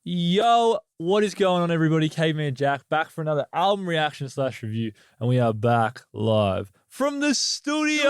Yo, what is going on, everybody? Caveman Jack back for another album reaction / review, and we are back live from the studio.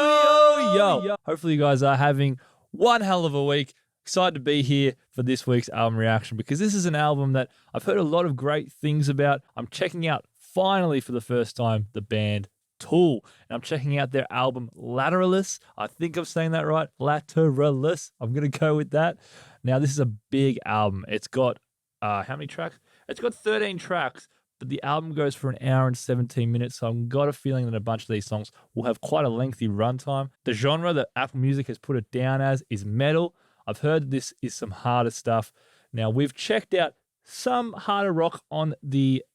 Yo, hopefully you guys are having one hell of a week. Excited to be here for this week's album reaction because this is an album that I've heard a lot of great things about. I'm checking out finally for the first time the band Tool, and I'm checking out their album Lateralus. I think I'm saying that right. Lateralus. I'm gonna go with that. Now, this is a big album. It's got how many tracks? It's got 13 tracks, but the album goes for an hour and 17 minutes, so I've got a feeling that a bunch of these songs will have quite a lengthy runtime. The genre that Apple Music has put it down as is metal. I've heard this is some harder stuff. Now, we've checked out some harder rock on the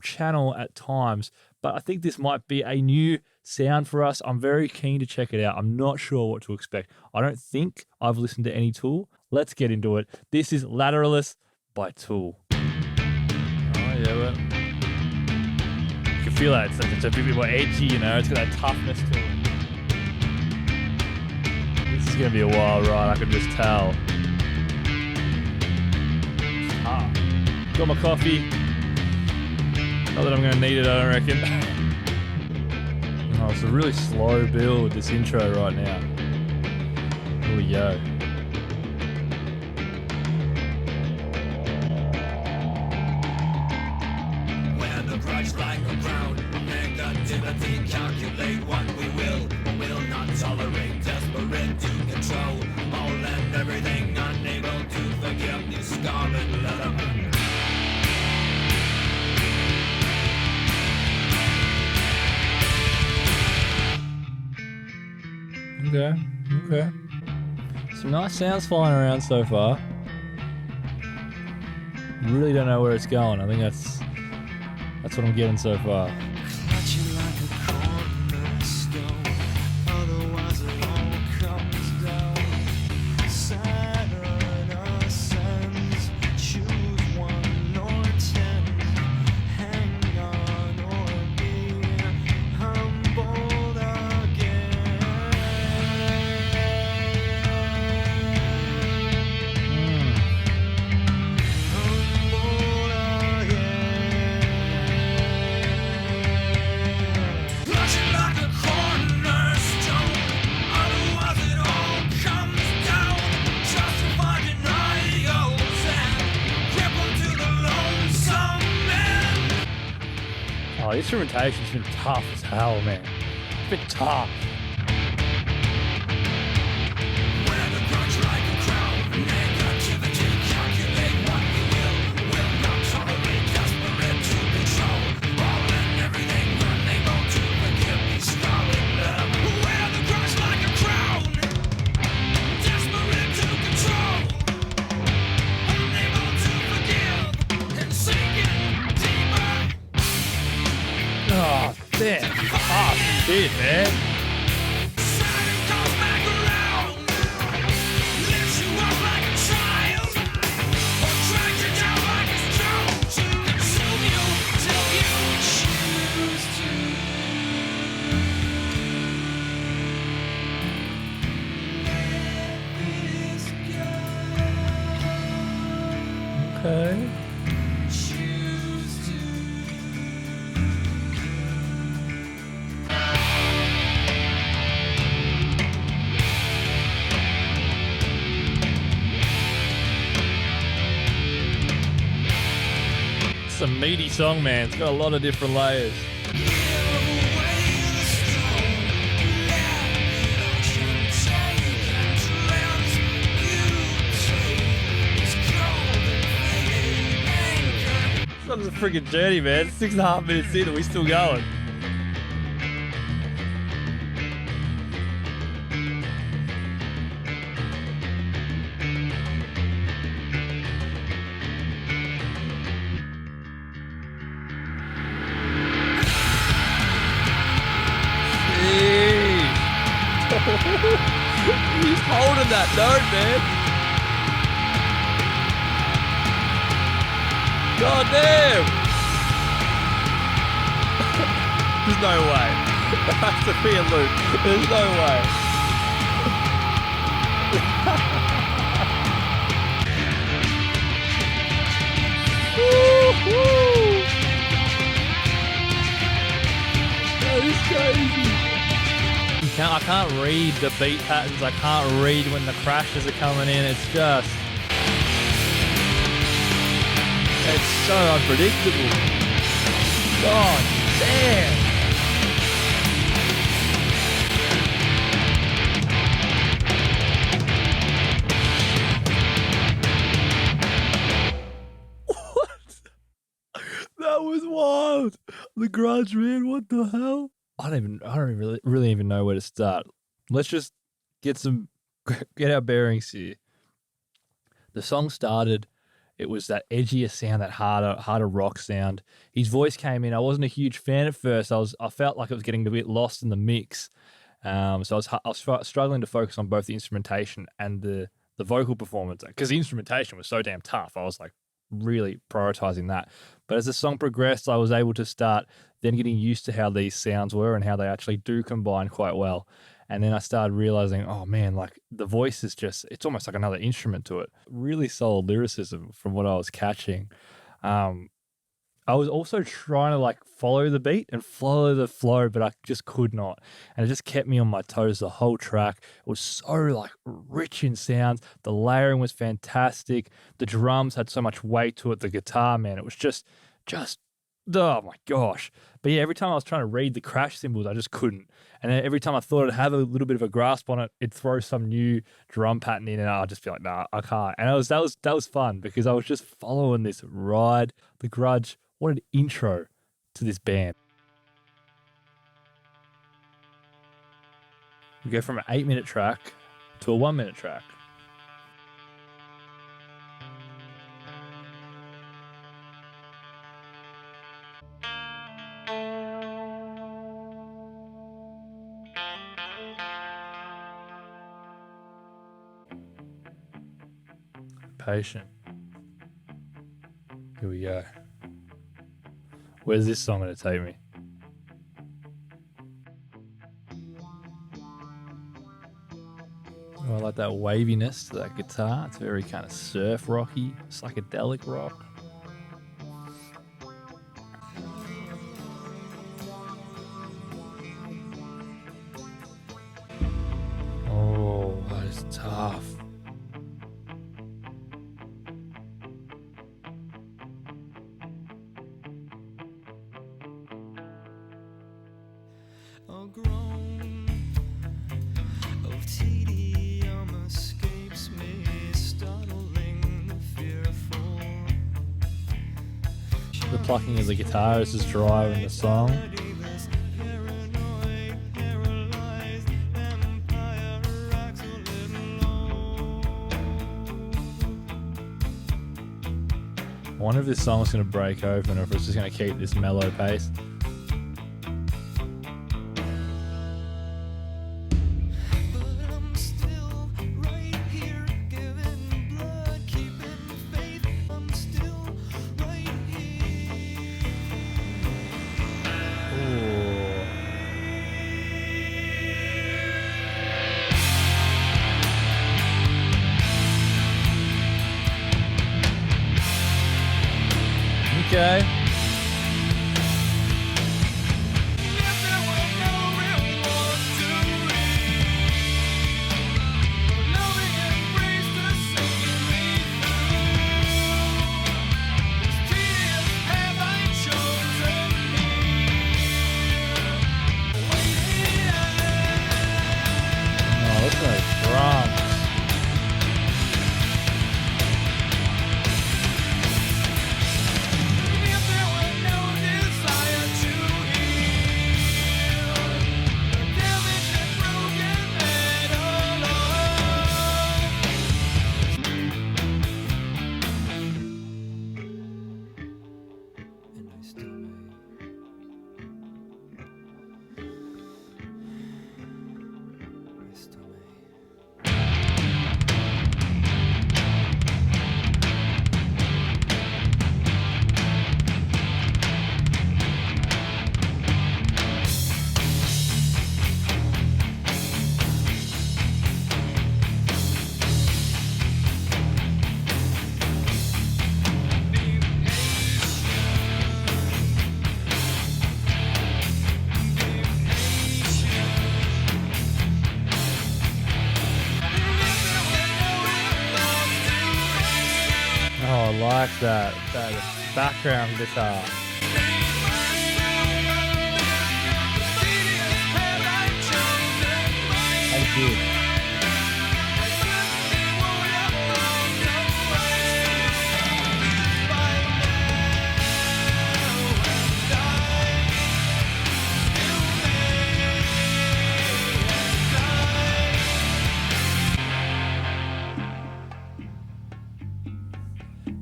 channel at times, but I think this might be a new sound for us. I'm very keen to check it out. I'm not sure what to expect. I don't think I've listened to any Tool. Let's get into it. This is Lateralus by Tool. Oh yeah, but you can feel that it's a bit more edgy, you know. It's got that toughness to it. This is gonna be a wild ride, I can just tell. Got my coffee. Not that I'm gonna need it, I don't reckon. Oh, it's a really slow build, this intro right now. Here we go. Grudge like a crown, negativity, calculate what we will not tolerate, desperate to control all and everything, unable to forgive these scarlet letterman. Okay. Some nice sounds flying around so far. Really don't know where it's going. I think that's what I'm getting so far. Clutching like a cornerstone, otherwise it all comes down. Saturn ascends, choose 1 or 10. Hang on or be humbled again. Oh, the instrumentation's been tough as hell, man. It's been tough. Oh, damn. Oh, shit, man. Okay. It's a meaty song, man. It's got a lot of different layers. This one's a freaking journey, man. 6.5 minutes in and we're still going. He's holding that note, man. God damn. There's no way. There has to be a loop. There's no way. can't read the beat patterns. I can't read when the crashes are coming in. It's so unpredictable. God damn. That was wild. The Grudge, man. What the hell? I don't really even know where to start. Let's just get our bearings here. The song started. It was that edgier sound, that harder rock sound. His voice came in. I wasn't a huge fan at first. I felt like I was getting a bit lost in the mix. So I was struggling to focus on both the instrumentation and the vocal performance, because the instrumentation was so damn tough. I was like really prioritizing that. But as the song progressed, I was able to start then getting used to how these sounds were and how they actually do combine quite well. And then I started realizing, oh man, like the voice is it's almost like another instrument to it. Really solid lyricism from what I was catching. I was also trying to like follow the beat and follow the flow, but I just could not. And it just kept me on my toes the whole track. It was so like rich in sounds. The layering was fantastic. The drums had so much weight to it. The guitar, man, it was just, oh my gosh. But yeah, every time I was trying to read the crash cymbals, I just couldn't. And then every time I thought I'd have a little bit of a grasp on it, it'd throw some new drum pattern in and I'd just be like, nah, I can't. And that was fun because I was just following this ride. The Grudge, what an intro to this band. We go from an 8-minute track to a 1-minute track. Patient. Here we go. Where's this song going to take me? Oh, I like that waviness to that guitar. It's very kind of surf rocky, psychedelic rock. Oh, that is tough. The plucking of the guitarist is driving the song. I wonder if this song's going to break open or if it's just going to keep this mellow pace. Okay. Oh, listen to those drums. like that background guitar. Thank you.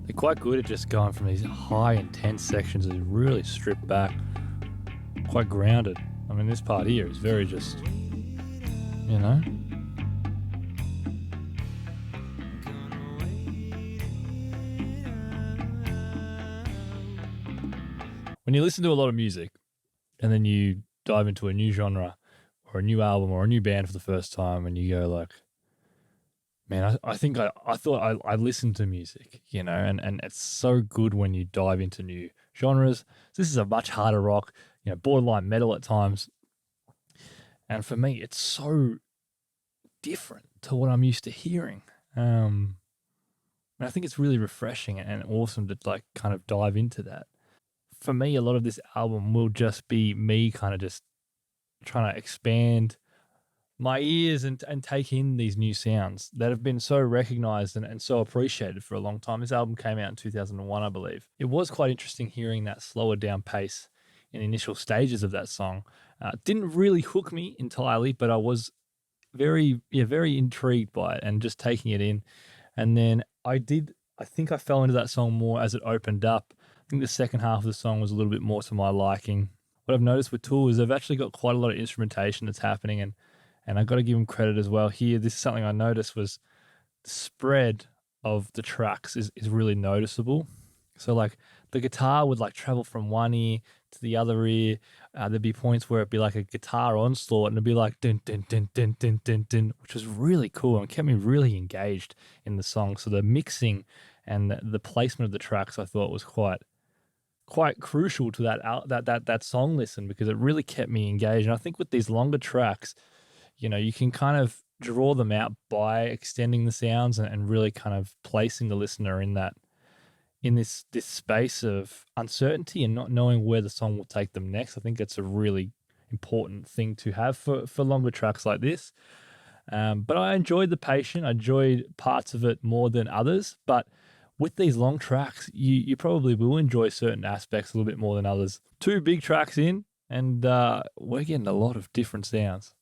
They're quite good at just going from these high intense sections that really stripped back, quite grounded. I mean, this part here is very just, you know. When you listen to a lot of music and then you dive into a new genre or a new album or a new band for the first time and you go like, man, I think I thought I listened to music, you know, and it's so good when you dive into new genres. So this is a much harder rock, you know, borderline metal at times. And for me, it's so different to what I'm used to hearing. And I think it's really refreshing and awesome to like kind of dive into that. For me, a lot of this album will just be me kind of just trying to expand my ears and take in these new sounds that have been so recognized and so appreciated for a long time. This album came out in 2001, I believe. It was quite interesting hearing that slower down pace in the initial stages of that song. Didn't really hook me entirely, but I was very intrigued by it and just taking it in. And then I think I fell into that song more as it opened up. I think the second half of the song was a little bit more to my liking. What I've noticed with Tool is they've actually got quite a lot of instrumentation that's happening, and I've got to give them credit as well here. This is something I noticed was the spread of the tracks is really noticeable. So like the guitar would like travel from one ear to the other ear. There'd be points where it'd be like a guitar onslaught and it'd be like dun dun dun dun dun dun dun, which was really cool and kept me really engaged in the song. So the mixing and the placement of the tracks I thought was quite crucial to that song listen, because it really kept me engaged. And I think with these longer tracks, you know, you can kind of draw them out by extending the sounds and really kind of placing the listener in this space of uncertainty and not knowing where the song will take them next. I think it's a really important thing to have for longer tracks like this. But I enjoyed the Patient. I enjoyed parts of it more than others. But with these long tracks, you probably will enjoy certain aspects a little bit more than others. 2 big tracks in, and we're getting a lot of different sounds.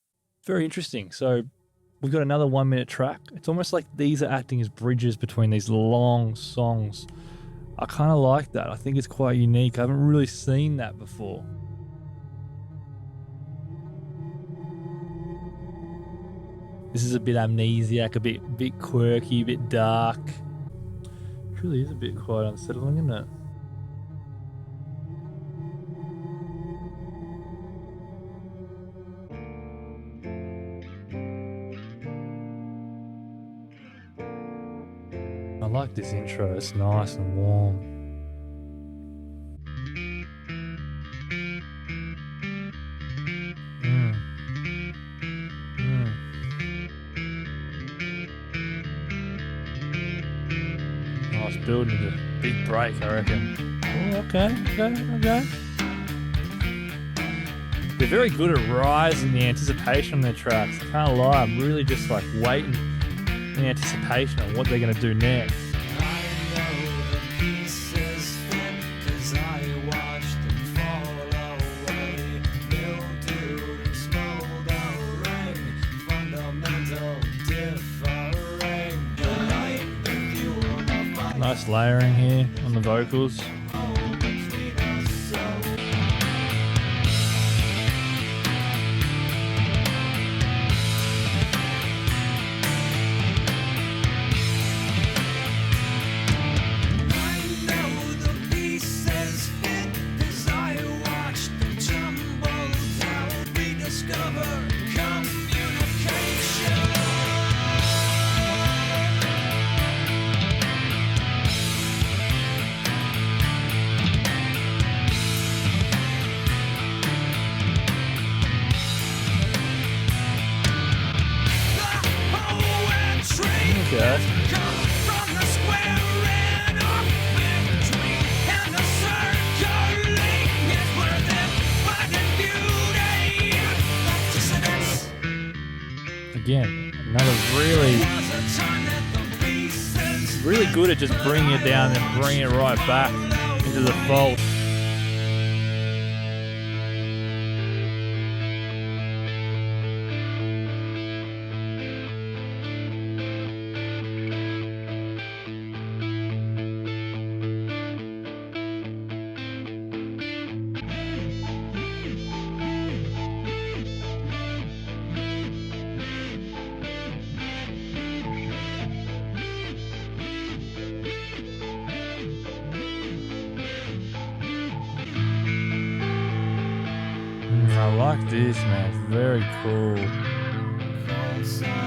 Very interesting. So we've got another 1-minute track. It's almost like these are acting as bridges between these long songs. I kind of like that. I think it's quite unique. I haven't really seen that before. This is a bit amnesiac, a bit quirky, a bit dark. It really is a bit quite unsettling, isn't it? I like this intro. It's nice and warm. Nice building to big break, I reckon. Oh, okay. They're very good at rising the anticipation on their tracks. I can't lie. I'm really just like waiting in anticipation on what they're going to do next. Nice layering here on the vocals. good at just bringing it down and bringing it right back into the fold. I like this, man. It's very cool. Oh,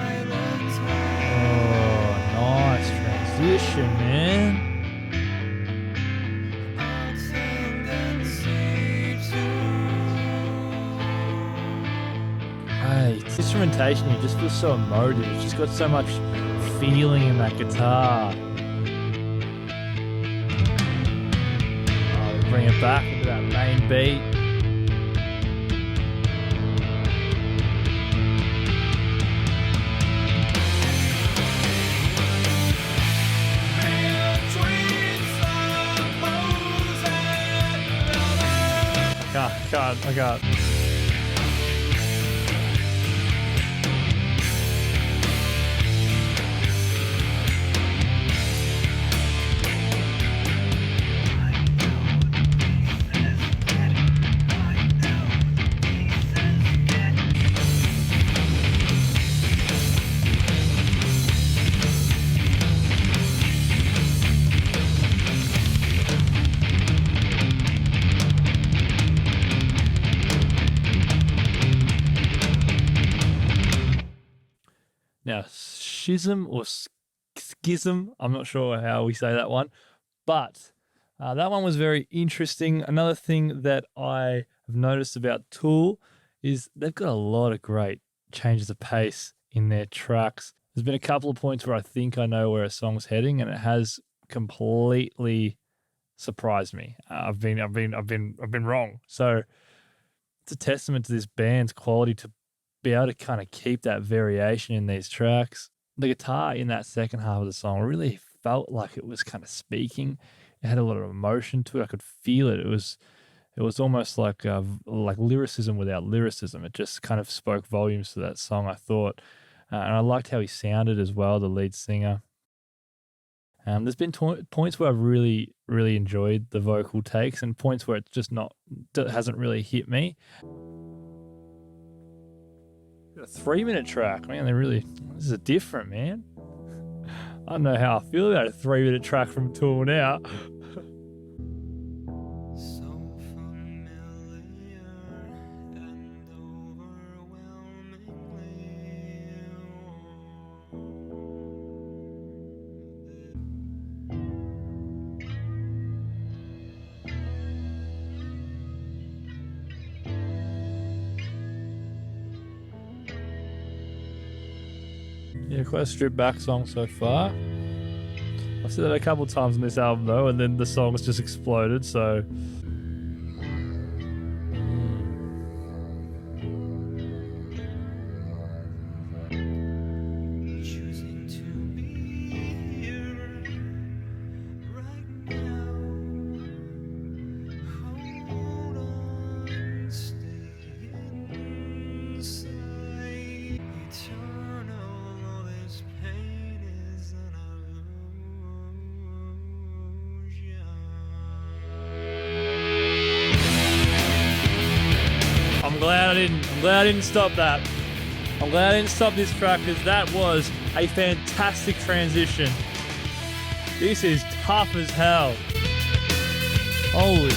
nice transition, man. Hey, this instrumentation here just feels so emotive. It's just got so much feeling in that guitar. Oh, bring it back into that main beat. I got. Now, Schism or Schism, I'm not sure how we say that one, but that one was very interesting. Another thing that I have noticed about Tool is they've got a lot of great changes of pace in their tracks. There's been a couple of points where I think I know where a song's heading, and it has completely surprised me. I've been wrong. So it's a testament to this band's quality to be able to kind of keep that variation in these tracks. The guitar in that second half of the song really felt like it was kind of speaking. It had a lot of emotion to it. I could feel it. It was almost like lyricism without lyricism. It just kind of spoke volumes to that song, I thought. And I liked how he sounded as well, the lead singer. There's been points where I've really, really enjoyed the vocal takes and points where it's just hasn't really hit me. A 3-minute track, man. This is different, man. I don't know how I feel about a 3-minute track from Tool now. So familiar and overwhelmingly. Yeah, quite a stripped back song so far. I've said that a couple of times on this album though, and then the song's just exploded, so. Choosing to be here right now. Hold on, stay inside. Eternal, all this pain is an illusion. I'm glad I didn't stop that. I'm glad I didn't stop this track because that was a fantastic transition. This is tough as hell. Holy.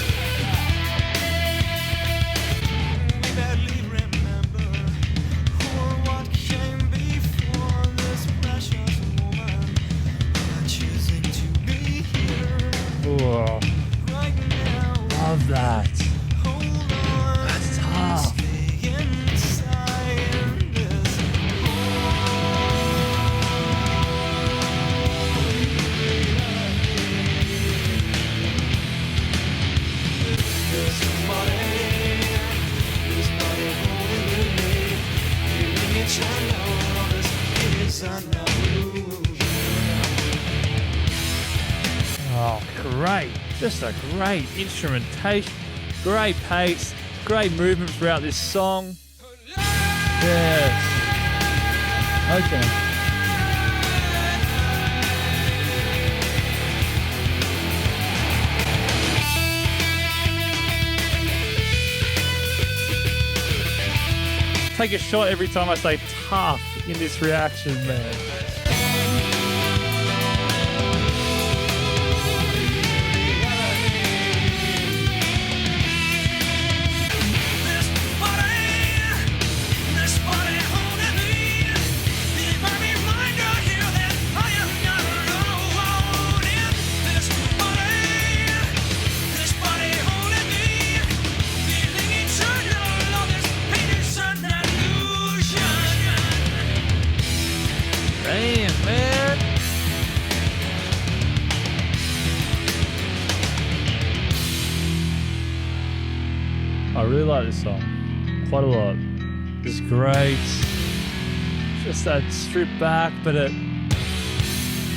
Barely remember who or what came before this precious moment. Choosing to be here Whoa. right now. Love that. Hold on, That's tough. stay inside this this body holding me, feeling each other, all this is an illusion. Just a great instrumentation, great pace, great movement throughout this song. Yes. Okay. Take a shot every time I say tough in this reaction, man. Damn, man. I really like this song quite a lot. It's great. Just that stripped back, but it,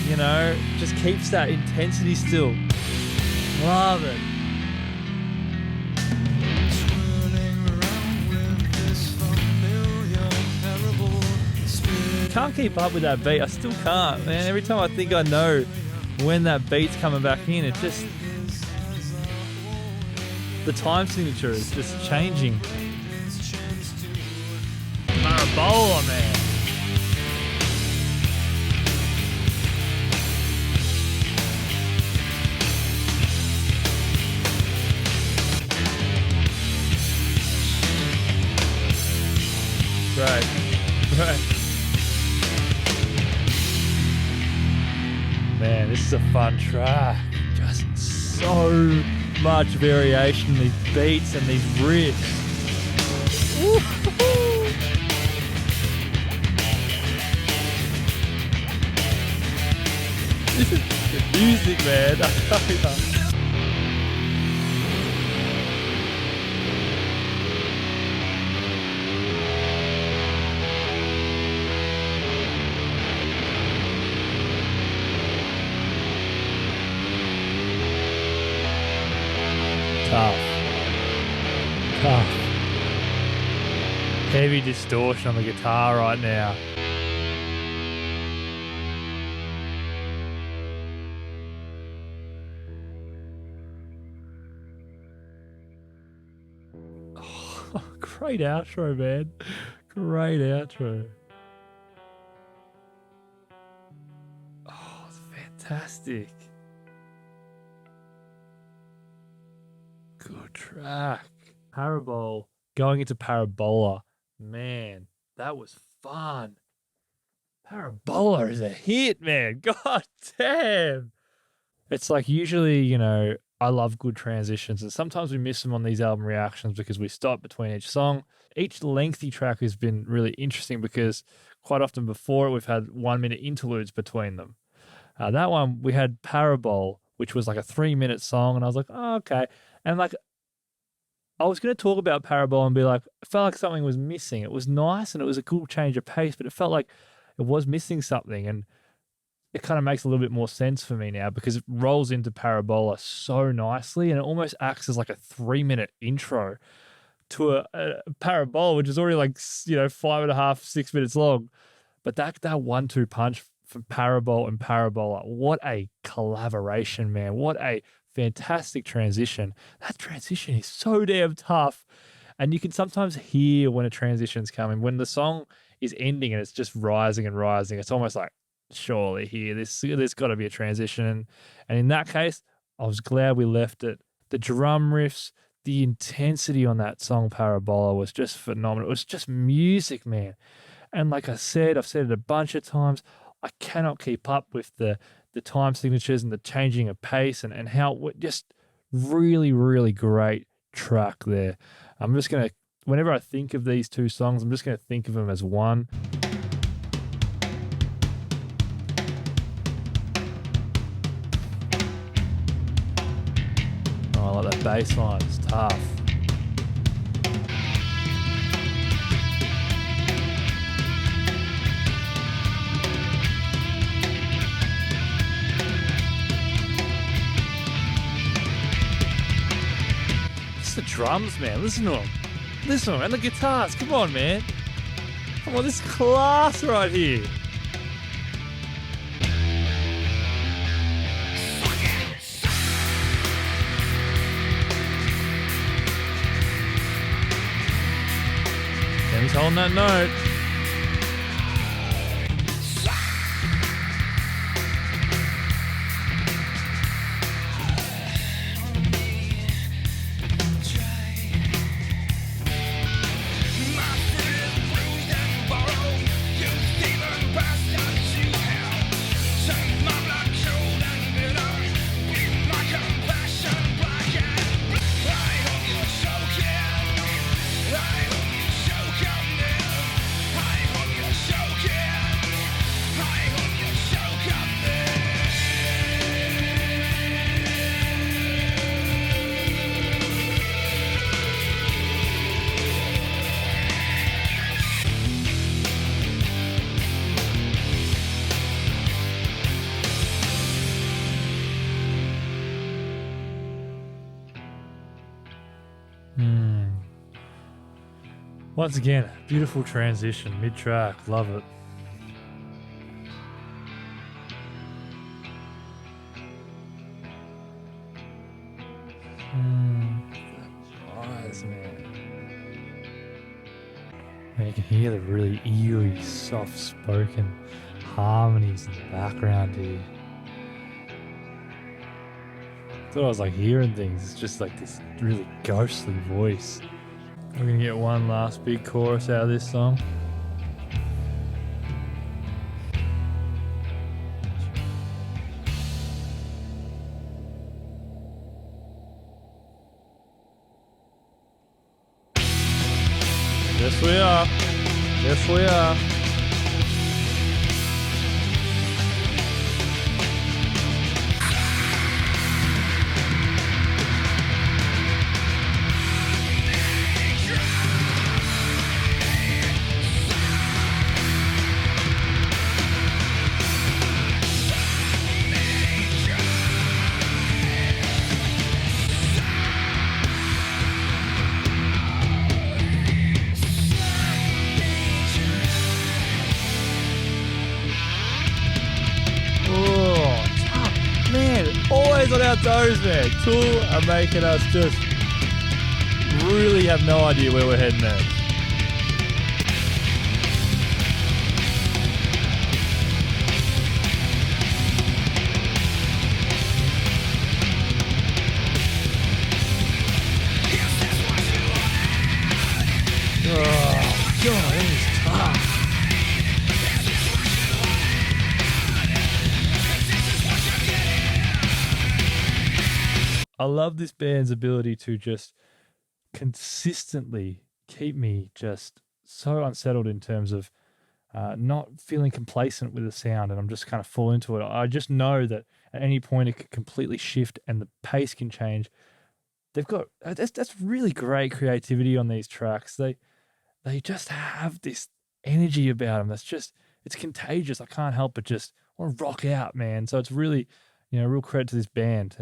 you know, just keeps that intensity still. Love it. Can't keep up with that beat. I still can't, man. Every time I think I know when that beat's coming back in, it just, the time signature is just changing. Parabola, man. Right. Man, this is a fun track. Just so much variation in these beats and these riffs. Woo-hoo-hoo. This is the music, man. I tell you. Tough. Heavy distortion on the guitar right now. Oh, great outro, man. Great outro. Oh, it's fantastic. Good track. Parabol going into Parabola. Man, that was fun. Parabola is a hit, man. God damn. It's like usually, you know, I love good transitions and sometimes we miss them on these album reactions because we stop between each song. Each lengthy track has been really interesting because quite often before we've had 1 minute interludes between them. That one we had Parabol, which was like a 3-minute song, and I was like, oh, okay. And like, I was going to talk about Parabol and be like, I felt like something was missing. It was nice and it was a cool change of pace, but it felt like it was missing something. And it kind of makes a little bit more sense for me now because it rolls into Parabola so nicely and it almost acts as like a 3-minute intro to a Parabol, which is already like, you know, 5.5, 6 minutes long. But that 1-2 punch from Parabol and Parabola, what a collaboration, man. What a fantastic transition. That transition is so damn tough. And you can sometimes hear when a transition's coming. When the song is ending and it's just rising and rising, it's almost like, surely here, there's got to be a transition. And in that case, I was glad we left it. The drum riffs, the intensity on that song Parabola was just phenomenal. It was just music, man. And like I said, I've said it a bunch of times, I cannot keep up with the time signatures and the changing of pace and how just really, really great track there. I'm just going to, whenever I think of these two songs, I'm just going to think of them as one. Oh, I like that bass line. It's tough. Just the drums, man. Listen to them. Listen to them. And the guitars. Come on, man. Come on, this is class right here. And he's holding that note. Once again, beautiful transition, mid-track, love it. Eyes, man. And you can hear the really eerie, soft-spoken harmonies in the background here. I thought I was like hearing things. It's just like this really ghostly voice. We're gonna get one last big chorus out of this song. Yes, we are. Yes, we are. Always on our toes, man. Tool are making us just really have no idea where we're heading next. Oh, God, it is tough. I love this band's ability to just consistently keep me just so unsettled in terms of not feeling complacent with the sound, and I'm just kind of fall into it. I just know that at any point it could completely shift and the pace can change. They've got that's really great creativity on these tracks. They just have this energy about them that's just, it's contagious. I can't help but just want to rock out, man. So it's really, real credit to this band.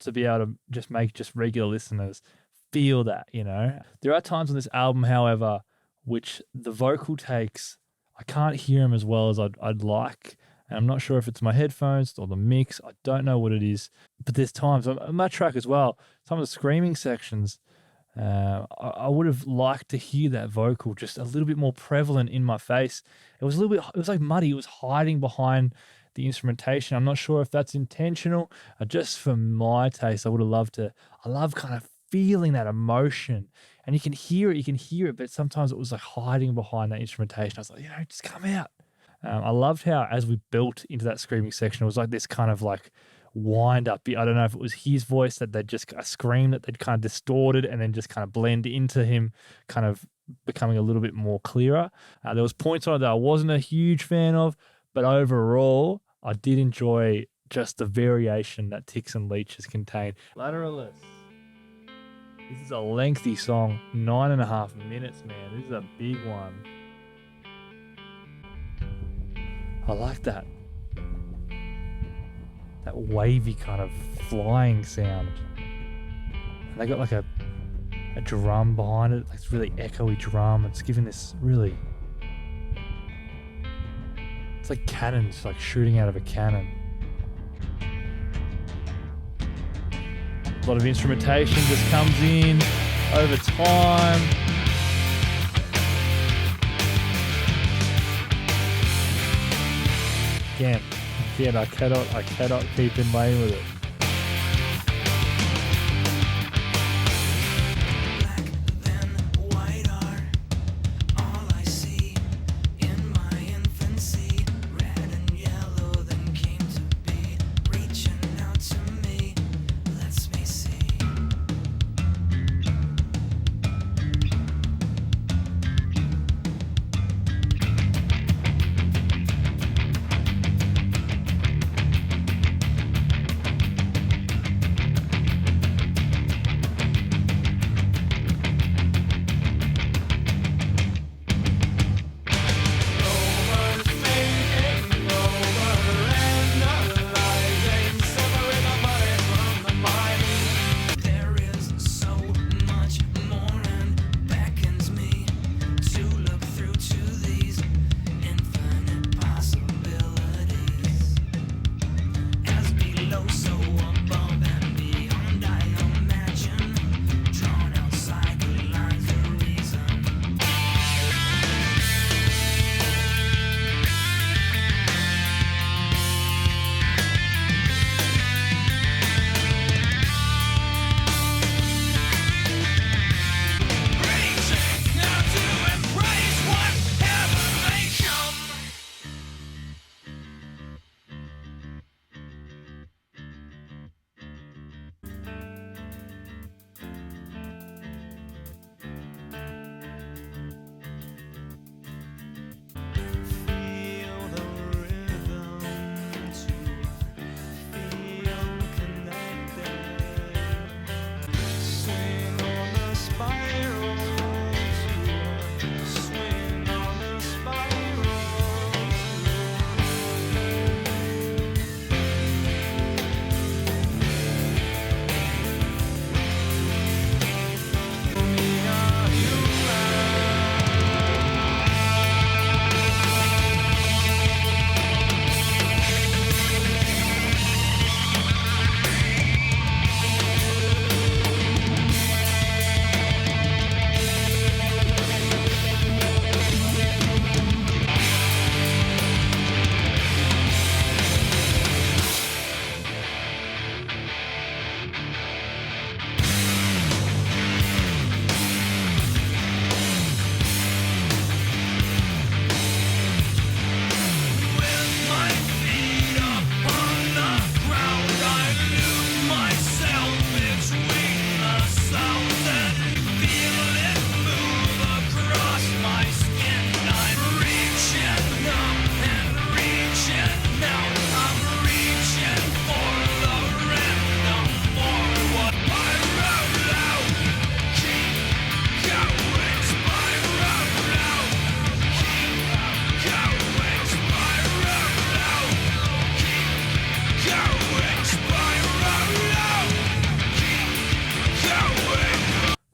To be able to just make just regular listeners feel that, There are times on this album, however, which the vocal takes, I can't hear them as well as I'd like. And I'm not sure if it's my headphones or the mix. I don't know what it is. But there's times on that track as well, some of the screaming sections, I would have liked to hear that vocal just a little bit more prevalent in my face. It was like muddy. It was hiding behind the instrumentation. I'm not sure if that's intentional. Just for my taste, I love kind of feeling that emotion. And you can hear it, but sometimes it was like hiding behind that instrumentation. I was like, just come out. I loved how as we built into that screaming section, it was like this kind of like wind up. I don't know if it was his voice that they'd just scream that they'd kind of distorted and then just kind of blend into him kind of becoming a little bit more clearer. There was points on it that I wasn't a huge fan of, but overall, I did enjoy just the variation that Ticks and Leeches contain. Lateralus. This is a lengthy song, 9.5 minutes, man. This is a big one. I like that. That wavy kind of flying sound. And they got like a drum behind it, like it's really echoey drum. It's giving this really, it's like cannons, like shooting out of a cannon. A lot of instrumentation just comes in over time. Again, I cannot keep in lane with it.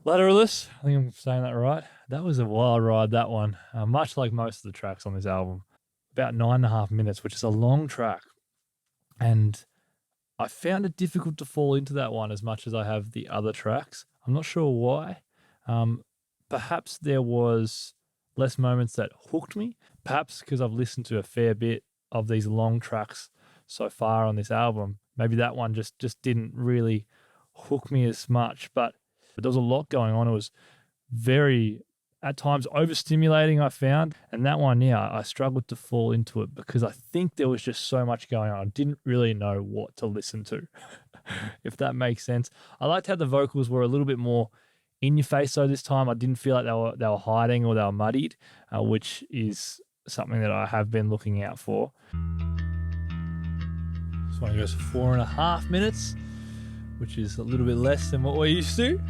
Lateralus, I think I'm saying that right. That was a wild ride, that one. Much like most of the tracks on this album. About 9.5 minutes, which is a long track. And I found it difficult to fall into that one as much as I have the other tracks. I'm not sure why. Perhaps there was less moments that hooked me. Perhaps because I've listened to a fair bit of these long tracks so far on this album. Maybe that one just didn't really hook me as much. But there was a lot going on. It was very, at times, overstimulating, I found. And that one, yeah, I struggled to fall into it because I think there was just so much going on. I didn't really know what to listen to, if that makes sense. I liked how the vocals were a little bit more in your face. So this time I didn't feel like they were hiding or they were muddied, which is something that I have been looking out for. This one goes for 4.5 minutes, which is a little bit less than what we're used to.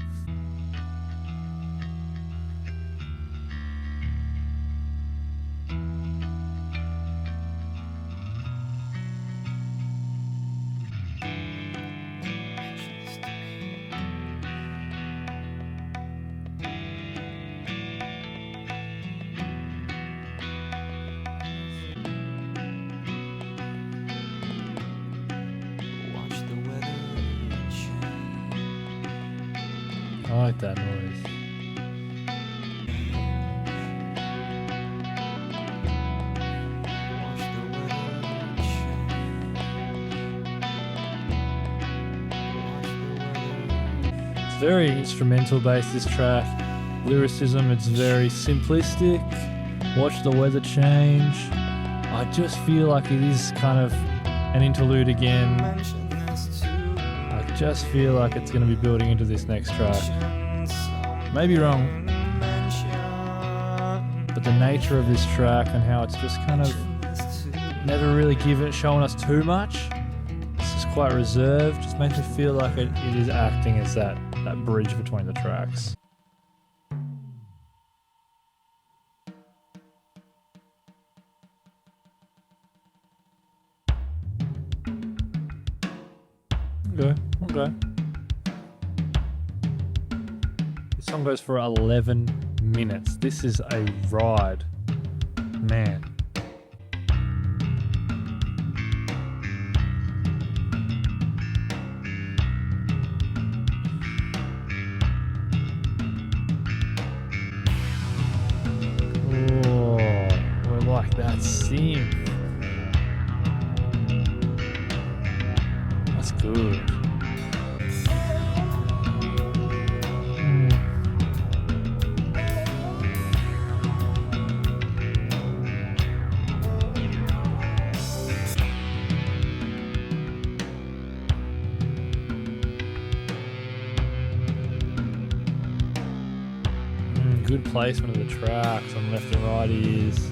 I like that noise. It's very instrumental based, this track. Lyricism, it's very simplistic. Watch the weather change. I just feel like it is kind of an interlude again. I just feel like it's going to be building into this next track. Maybe wrong, but the nature of this track and how it's just kind of never really showing us too much. It's just quite reserved. Just makes me feel like it is acting as that bridge between the tracks. Okay. This song goes for 11 minutes. This is a ride. Man. Oh, we're like that synth. That's good. Good placement of the tracks on left and right ears.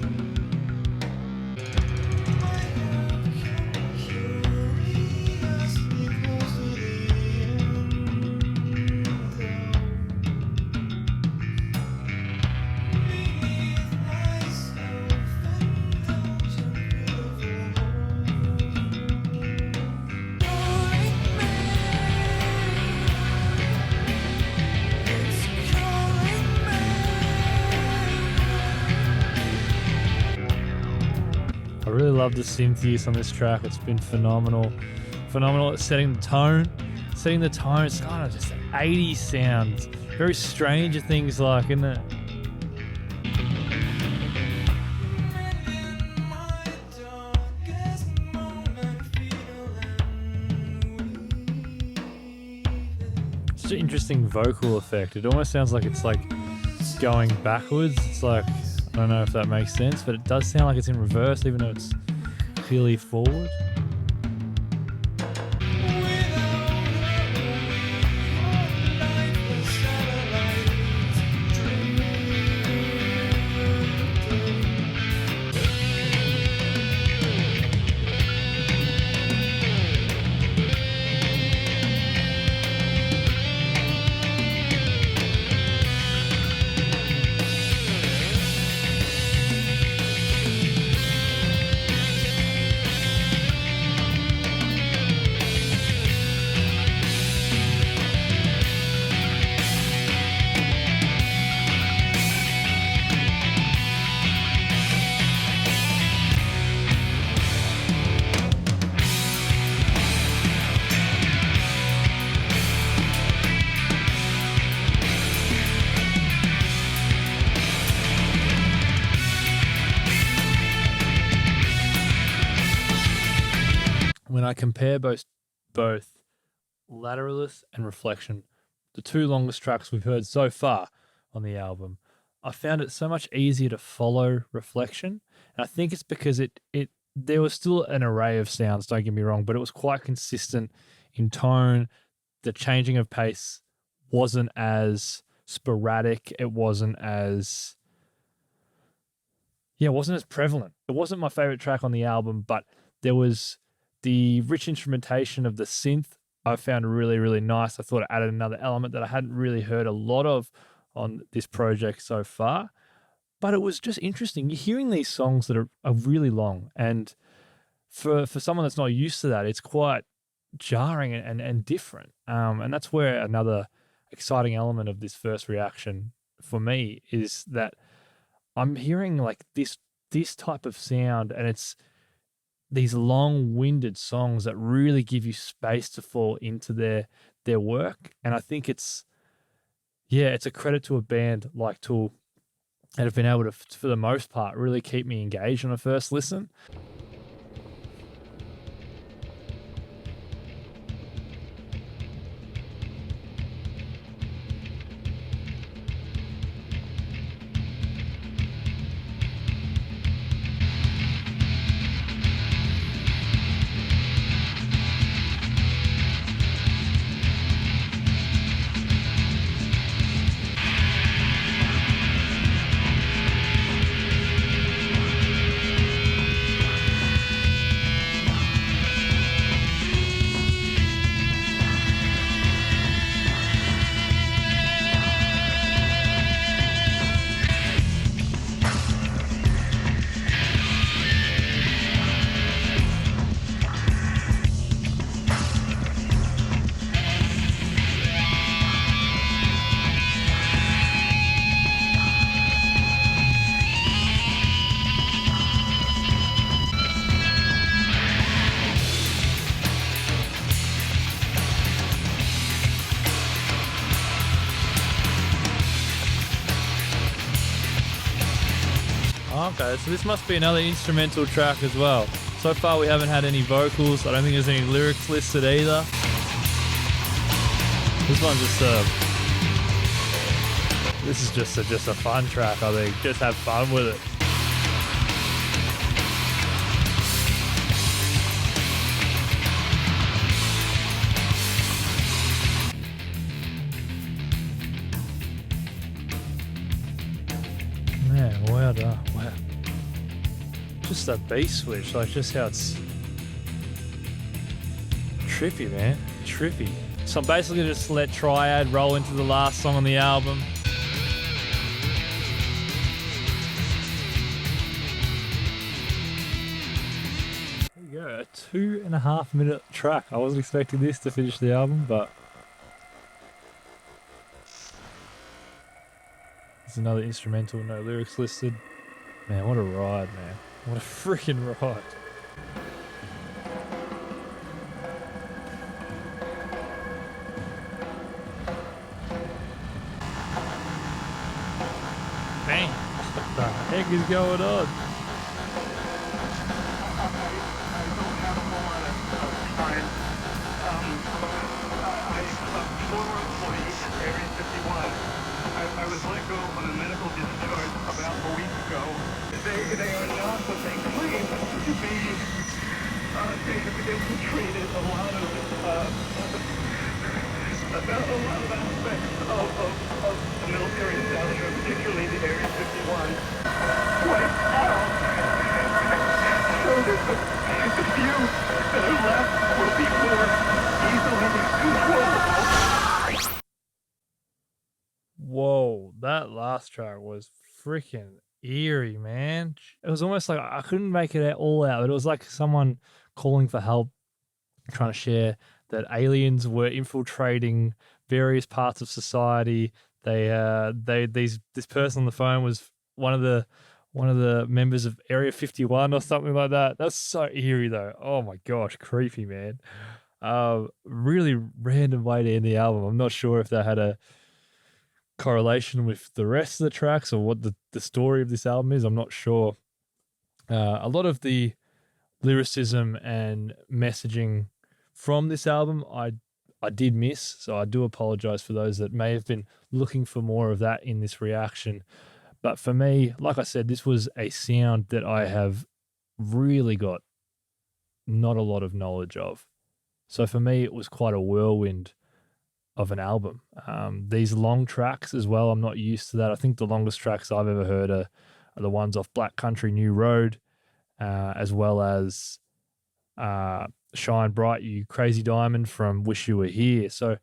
I really love the synth use on this track. It's been phenomenal. Phenomenal at setting the tone. Setting the tone, it's kind of just 80s sounds. Very Stranger Things like, isn't it? It's an interesting vocal effect. It almost sounds like it's like going backwards. It's like, I don't know if that makes sense, but it does sound like it's in reverse, even though it's clearly forward. When I compare both Lateralus and Reflection, the two longest tracks we've heard so far on the album, I found it so much easier to follow Reflection. And I think it's because there was still an array of sounds, don't get me wrong, but it was quite consistent in tone. The changing of pace wasn't as sporadic. It wasn't as prevalent. It wasn't my favorite track on the album, but there was the rich instrumentation of the synth I found really, really nice. I thought it added another element that I hadn't really heard a lot of on this project so far. But it was just interesting. You're hearing these songs that are really long. And for someone that's not used to that, it's quite jarring and different. And that's where another exciting element of this first reaction for me is that I'm hearing like this type of sound, and it's these long-winded songs that really give you space to fall into their work. And I think it's yeah, it's a credit to a band like Tool that have been able to, for the most part, really keep me engaged on a first listen. Okay, so this must be another instrumental track as well. So far we haven't had any vocals. I don't think there's any lyrics listed either. This one's just this is just a fun track, I think. Just have fun with it. Man, wow. Just that bass switch, like just how it's trippy, man. Trippy. So I'm basically just let Triad roll into the last song on the album. There you go, a 2.5 minute track. I wasn't expecting this to finish the album, but there's another instrumental, no lyrics listed. Man, what a ride, man. What a freaking ride. Bang! What the heck is going on? I was let go on a medical discharge about a week ago. They are not what they claim to be. They infiltrated a lot of aspects of the military establishment, particularly the Area 51. Right now, so that the few that are left will be more easily controllable. Whoa, that last track was freaking eerie, man. It was almost like I couldn't make it all out. It was like someone calling for help, trying to share that aliens were infiltrating various parts of society. This person on the phone was one of the members of Area 51 or something like that. That's so eerie though. Oh my gosh, creepy, man. Really random way to end the album. I'm not sure if that had a correlation with the rest of the tracks or what the story of this album is. I'm not sure. A lot of the lyricism and messaging from this album I did miss, so I do apologize for those that may have been looking for more of that in this reaction. But for me, like I said, this was a sound that I have really got not a lot of knowledge of. So for me, it was quite a whirlwind of an album. These long tracks as well, I'm not used to that. I think the longest tracks I've ever heard are the ones off Black Country New Road, as well as Shine Bright You Crazy Diamond from Wish You Were Here. So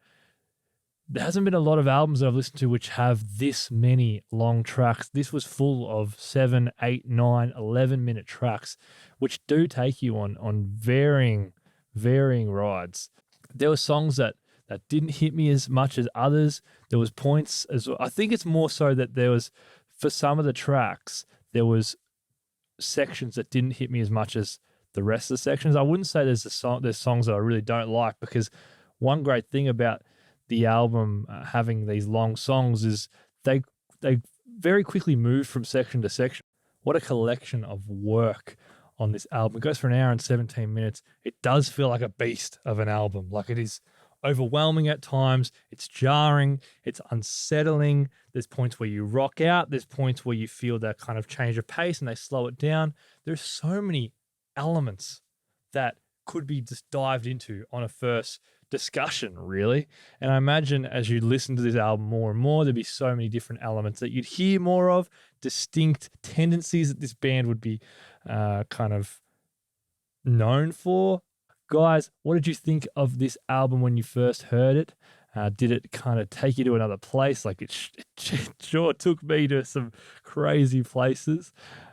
there hasn't been a lot of albums that I've listened to which have this many long tracks. This was full of 7, 8, 9, 11-minute tracks, which do take you on varying rides. There were songs that didn't hit me as much as others. There was points as well. I think it's more so that there was, for some of the tracks, there was sections that didn't hit me as much as the rest of the sections. I wouldn't say there's songs that I really don't like, because one great thing about the album having these long songs is they very quickly move from section to section. What a collection of work on this album. It goes for 1 hour and 17 minutes. It does feel like a beast of an album. Like, it is overwhelming at times. It's jarring. It's unsettling. There's points where you rock out. There's points where you feel that kind of change of pace and they slow it down. There's so many elements that could be just dived into on a first discussion, really. And I imagine as you listen to this album more and more, there'd be so many different elements that you'd hear more of, distinct tendencies that this band would be kind of known for. Guys, what did you think of this album when you first heard it? Did it kind of take you to another place? Like, it sure took me to some crazy places.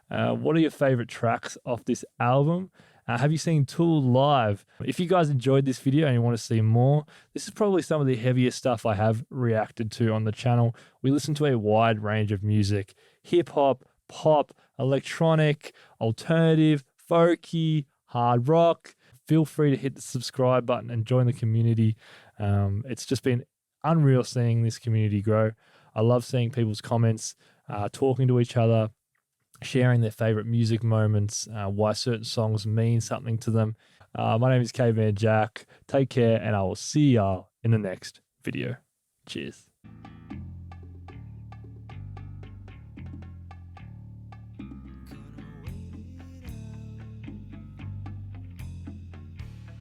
What are your favorite tracks off this album? Have you seen Tool live? If you guys enjoyed this video and you want to see more, this is probably some of the heaviest stuff I have reacted to on the channel. We listen to a wide range of music: hip-hop, pop, electronic, alternative, folky, hard rock. Feel free to hit the subscribe button and join the community. It's just been unreal seeing this community grow. I love seeing people's comments, talking to each other, sharing their favorite music moments, why certain songs mean something to them. My name is Caveman Jack. Take care, and I will see y'all in the next video. Cheers.